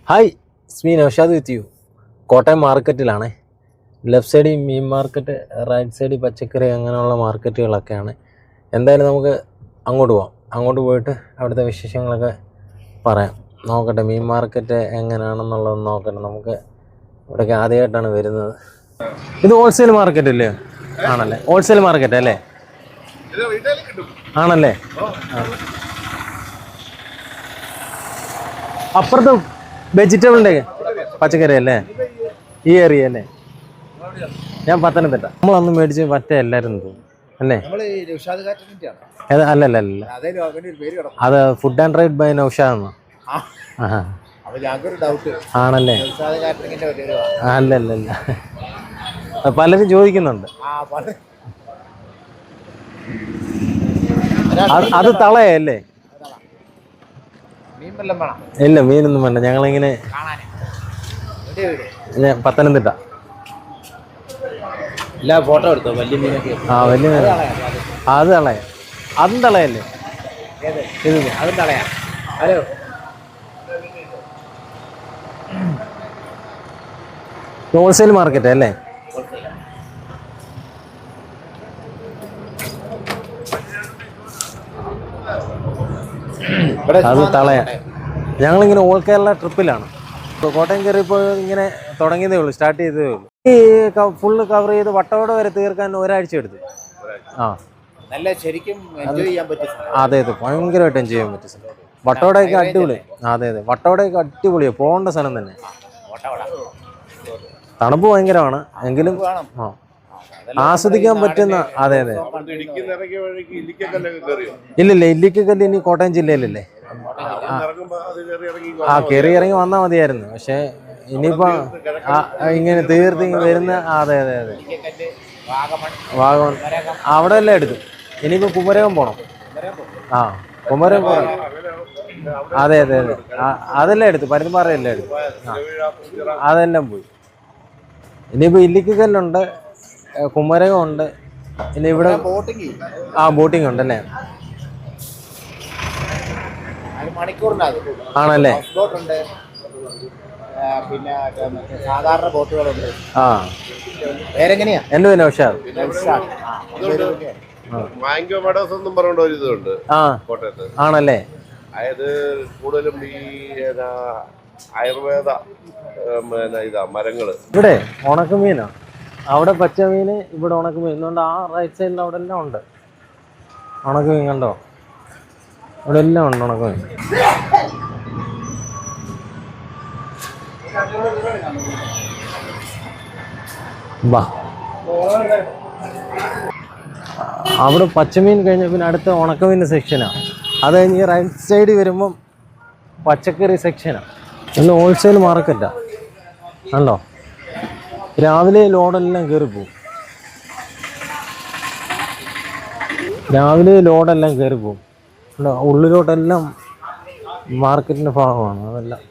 Hi, it's me Naushad with you. Kottayam മാർക്കറ്റിലാണ്. Left സൈഡിൽ മീൻ മാർക്കറ്റ്, റൈറ്റ് സൈഡിൽ പച്ചക്കറി, അങ്ങനെയുള്ള മാർക്കറ്റുകളൊക്കെയാണ്. എന്തായാലും നമുക്ക് അങ്ങോട്ട് പോവാം. അങ്ങോട്ട് പോയിട്ട് അവിടുത്തെ വിശേഷങ്ങളൊക്കെ പറയാം. നോക്കട്ടെ മീൻ മാർക്കറ്റ് എങ്ങനെയാണെന്നുള്ളത് നോക്കട്ടെ. നമുക്ക് ഇവിടേക്ക് ആദ്യമായിട്ടാണ് വരുന്നത്. ഇത് ഹോൾസെയിൽ മാർക്കറ്റ് അല്ലേ? ആണല്ലേ, ഹോൾസെയിൽ മാർക്കറ്റ് അല്ലേ? ആണല്ലേ. അപ്പുറത്ത് വെജിറ്റബിളിൻ്റെ പച്ചക്കറി അല്ലേ? ഈ ഏരിയ അല്ലേ? ഞാൻ പത്തനംതിട്ട. നമ്മളൊന്നും മേടിച്ച് മറ്റേ എല്ലാവരും തോന്നും അല്ലേ? അല്ലല്ല അല്ല, അത് food and ride by Naushad. ആണല്ലേ? അല്ലല്ല, പലരും ചോദിക്കുന്നുണ്ട്. അത് തളയല്ലേ? ഇല്ല, മീനൊന്നും വേണ്ട. ഞങ്ങളിങ്ങനെ പത്തനംതിട്ട. ഫോട്ടോ എടുത്തോ? വലിയ മീനൊക്കെ. വലിയ മീന. അത് തളയ. അതും തളയല്ലേ? അതും തളയാ. ഹലോ, ഹോൾസെയിൽ മാർക്കറ്റ് അല്ലേ? അത് തളയ. ഞങ്ങളിങ്ങനെ ഓൾ കേരള ട്രിപ്പിലാണ്. കോട്ടയം കയറിയപ്പോൾ ഇങ്ങനെ തുടങ്ങിയതേ ഉള്ളൂ, സ്റ്റാർട്ട് ചെയ്തതേ ഉള്ളൂ. ഈ ഫുള്ള് കവർ ചെയ്ത് വട്ടവട വരെ തീർക്കാൻ ഒരാഴ്ച എടുത്തു. നല്ല ശരിക്കും എൻജോയ് ചെയ്യാൻ പറ്റും. അതെ, ഭയങ്കരമായിട്ട് എൻജോയ് ചെയ്യാൻ പറ്റും. വട്ടവടയൊക്കെ അടിപൊളി. അതെ, വട്ടവടയൊക്കെ അടിപൊളിയാണ്, പോകേണ്ട സ്ഥലം തന്നെ. തണുപ്പ് ഭയങ്കരമാണ്, എങ്കിലും ആസ്വദിക്കാൻ പറ്റുന്ന. അതെ. ഇല്ലില്ല, ഇല്ലിക്കക്കല്ല് ഇനി കോട്ടയം ജില്ലയിലല്ലേ? കയറി ഇറങ്ങി വന്നാൽ മതിയായിരുന്നു. പക്ഷെ ഇനിയിപ്പോ ഇങ്ങനെ തീർത്ത് വരുന്ന. അതെ, വാഗമൺ അവിടെ എല്ലാം എടുത്തു. ഇനിയിപ്പോ കുമരകം പോണം. കുമരകം പോണം. അതെ, അതെല്ലാം എടുത്തു. പരുന്തുംപാറയെല്ലാം എടുത്തു. അതെല്ലാം പോയി. ഇനിയിപ്പോ ഇല്ലിക്കല്ലുണ്ട്, കുമരകം ഉണ്ട്. ഇനി ഇവിടെ ബോട്ടിംഗ് ഉണ്ടല്ലേ? ആണല്ലേ? പിന്നെ സാധാരണ ബോട്ടുകളുണ്ട്. പേരെങ്ങനെയാ? എന്റെ പേര് നൗഷാദ്. ആണല്ലേ? അതായത് കൂടുതലും ഈ ആയുർവേദ മരങ്ങള്. ഇവിടെ ഉണക്കമീനാ, അവിടെ പച്ചമീന്, ഇവിടെ ഉണക്കമീൻ. എന്നുകൊണ്ട് ആ റൈറ്റ് സൈഡിൽ അവിടെ എല്ലാം ഉണ്ട് ഉണക്കമീൻ. കണ്ടോ? ഇവിടെ എല്ലാം ഉണ്ട് ഉണക്കമീൻ. അവിടെ പച്ചമീൻ കഴിഞ്ഞ പിന്നെ അടുത്ത ഉണക്കമീൻ സെക്ഷനാണ്. അത് കഴിഞ്ഞ് റൈറ്റ് സൈഡിൽ വരുമ്പം പച്ചക്കറി സെക്ഷനാണ്. ഇന്ന് ഹോൾസെയിൽ മാർക്കറ്റാ. കണ്ടോ? രാവിലെ ലോഡെല്ലാം കയറിപ്പോവും. ഉള്ളിലോട്ടെല്ലാം മാർക്കറ്റിന്റെ ഭാഗമാണ്. അതെല്ലാം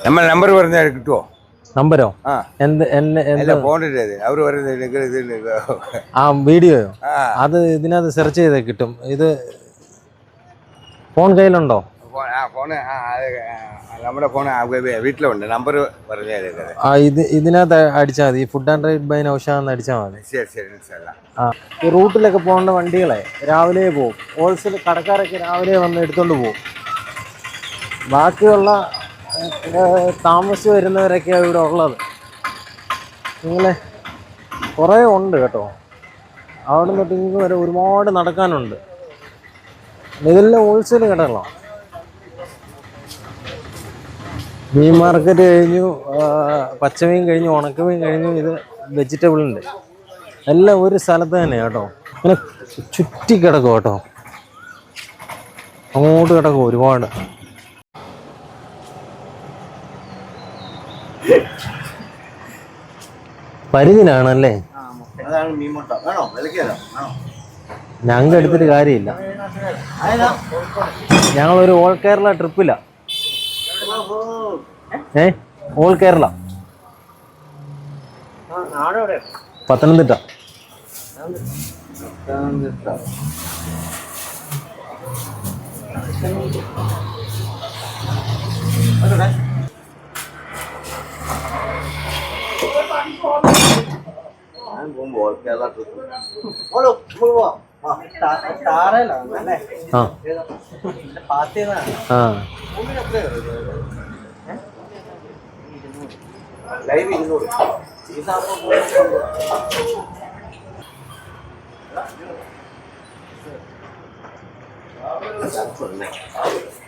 നമ്മൾ നമ്പർ പറഞ്ഞാൽ കിട്ടുമോ? നമ്പരോ? വീഡിയോയോ? അത് ഇതിനകത്ത് സെർച്ച് ചെയ്തേ കിട്ടും. ഇത് ഫോൺ കയ്യിലുണ്ടോ? നമ്മുടെ ഫോൺ വീട്ടിലുണ്ട്. നമ്പർ പറഞ്ഞാൽ ഇതിനകത്ത് അടിച്ചാൽ മതി. Food and ride by Naushad എന്ന് അടിച്ചാൽ മതി. ശരി. ഈ റൂട്ടിലൊക്കെ പോകേണ്ട വണ്ടികളെ രാവിലെ പോകും. ഹോൾസെയിൽ കടക്കാരൊക്കെ രാവിലെ വന്ന് എടുത്തോണ്ട് പോകും. ബാക്കിയുള്ള താമസിച്ച് വരുന്നവരൊക്കെയാണ് ഇവിടെ ഉള്ളത്. ഇങ്ങനെ കുറേ ഉണ്ട് കേട്ടോ. അവിടെ നിന്നിട്ട് ഇങ്ങ് വരെ ഒരുപാട് നടക്കാനുണ്ട്. ഇതെല്ലാം ഹോൾസെയിൽ കടകളാണ്. മീൻ മാർക്കറ്റ് കഴിഞ്ഞു, പച്ചമീൻ കഴിഞ്ഞു, ഉണക്കമീൻ കഴിഞ്ഞു. ഇത് വെജിറ്റബിളിൻ്റെ എല്ലാം ഒരു സ്ഥലത്ത് തന്നെ കേട്ടോ. ഇങ്ങനെ ചുറ്റി കിടക്കും കേട്ടോ. അങ്ങോട്ട് കിടക്കും ഒരുപാട്. പരിചിനാണല്ലേ? ഞങ്ങൾക്ക് എടുത്തിട്ട് കാര്യമില്ല. ഞങ്ങളൊരു ഓൾ കേരള ട്രിപ്പില്ല. ഓൾ കേരള പത്തനംതിട്ട. ആ ലൈവ് 200 ഈ സാധനം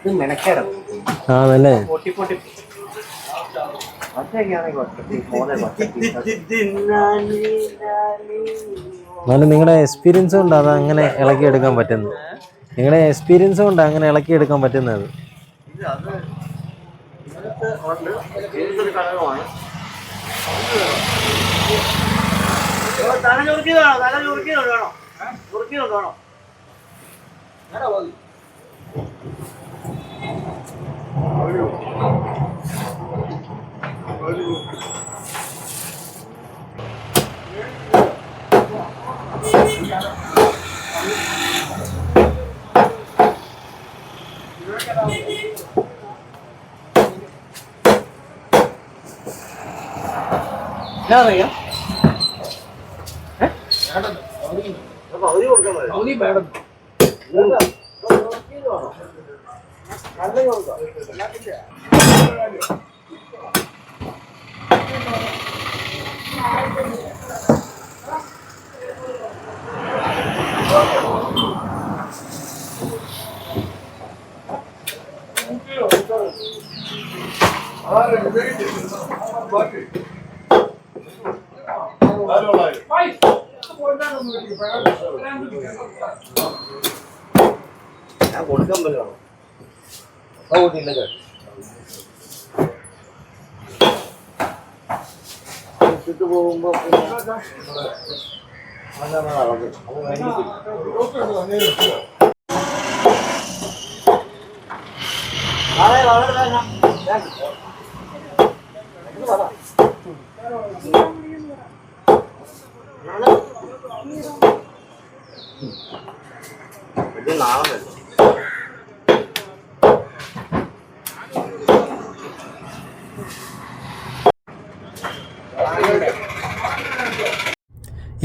ഇത് മെനക്കേടാണ്. ആണല്ലേ. പൊട്ടി പൊട്ടി എന്നാലും നിങ്ങളുടെ എക്സ്പീരിയൻസ് കൊണ്ട് അത് അങ്ങനെ ഇളക്കിയെടുക്കാൻ പറ്റുന്നത്. നിങ്ങളുടെ എക്സ്പീരിയൻസ് കൊണ്ട് അങ്ങനെ ഇളക്കിയെടുക്കാൻ പറ്റുന്നത്. അറിയാം ഞാൻ കൊടുക്കാൻ പറ്റുമോ പോകുമ്പോ നാളെ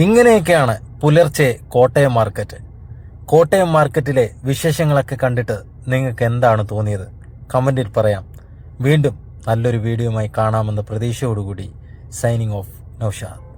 ഇങ്ങനെയൊക്കെയാണ് പുലർച്ചെ കോട്ടയം മാർക്കറ്റ്. കോട്ടയം മാർക്കറ്റിലെ വിശേഷങ്ങളൊക്കെ കണ്ടിട്ട് നിങ്ങൾക്ക് എന്താണ് തോന്നിയത്? കമൻറ്റിൽ പറയാം. വീണ്ടും നല്ലൊരു വീഡിയോയുമായി കാണാമെന്ന പ്രതീക്ഷയോടുകൂടി സൈനിങ് ഓഫ് നൗഷാദ്.